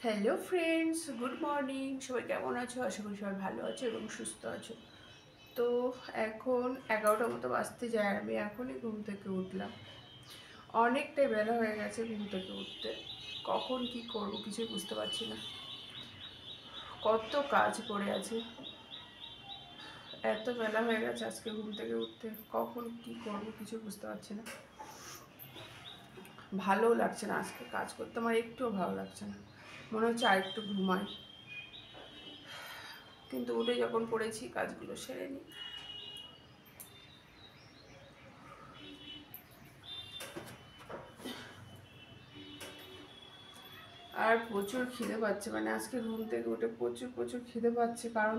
Hello friends, good morning. সবাই কেমন আছো? আশা করি সবাই ভালো আছো এবং সুস্থ আছো। তো এখন 11টার মতো বাজতে যায়, আমি এখনই ঘুম থেকে উঠলাম। অনেকটাই বেলা হয়ে গেছে ঘুম থেকে উঠতে। কখন কি করব কিছুই বুঝতে পারছি না। কত কাজ পড়ে আছে। এত বেলা হয়ে গেছে আজকে ঘুম থেকে উঠতে, কখন কি করব কিছু বুঝতে পারছি না। ভালোও লাগছে না, আজকে কাজ করতে আমার একটুও ভালো লাগছে না। মনে হচ্ছে আর একটু ঘুমাই, কিন্তু উঠে যখন পড়েছি কাজগুলো সেরে নিই। আর প্রচুর খিদে পাচ্ছে, মানে আজকে ঘুম থেকে উঠে প্রচুর প্রচুর খিদে পাচ্ছে, কারণ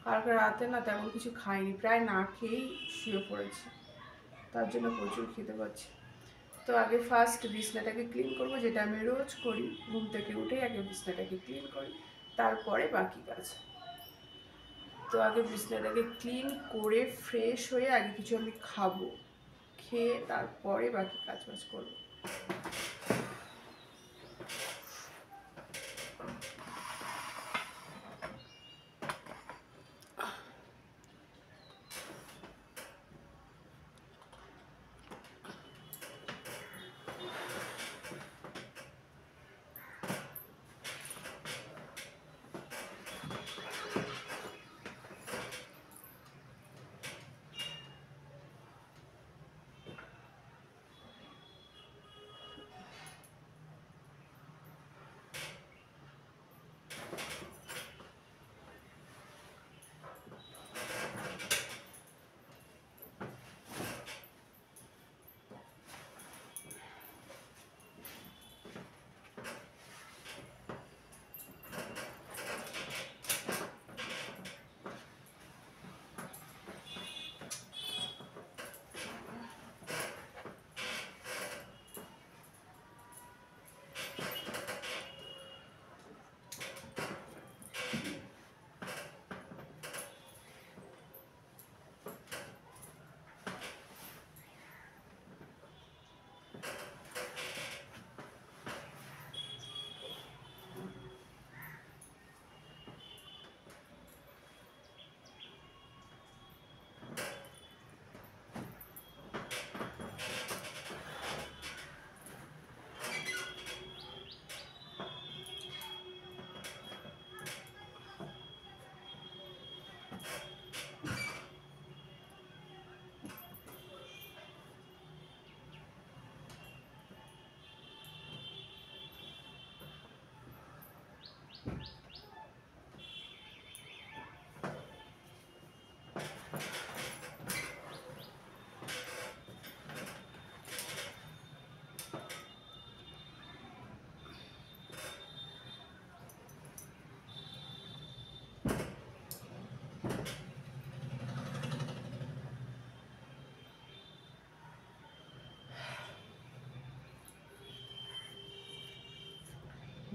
কালকে রাতে না তেমন কিছু খাইনি, প্রায় না খেয়েই শুয়ে পড়েছি। তার জন্য প্রচুর খিদে পাচ্ছে। তো আগে ফার্স্ট বিছনাটাকে ক্লিন করবো, যেটা আমি রোজ করি। ঘুম থেকে উঠেই আগে বিছনাটাকে ক্লিন করি, তারপরে বাকি কাজ। তো আগে বিছনাটাকে ক্লিন করে ফ্রেশ হয়ে আগে কিছু আমি খাবো, খেয়ে তারপরে বাকি কাজ বাজ করবো।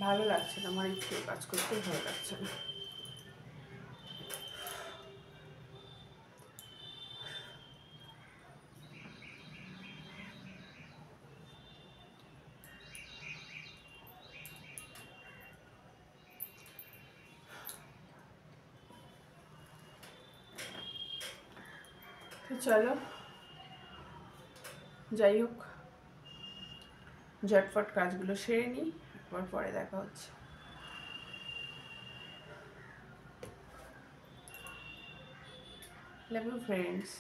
ভালো লাগছে না, আমার একটু কাজ করতেই ভালো লাগছে না। তো চলো, যাই হোক, ঝটফট কাজগুলো সেরে নিই, একবার পরে দেখা হচ্ছে। Love you friends.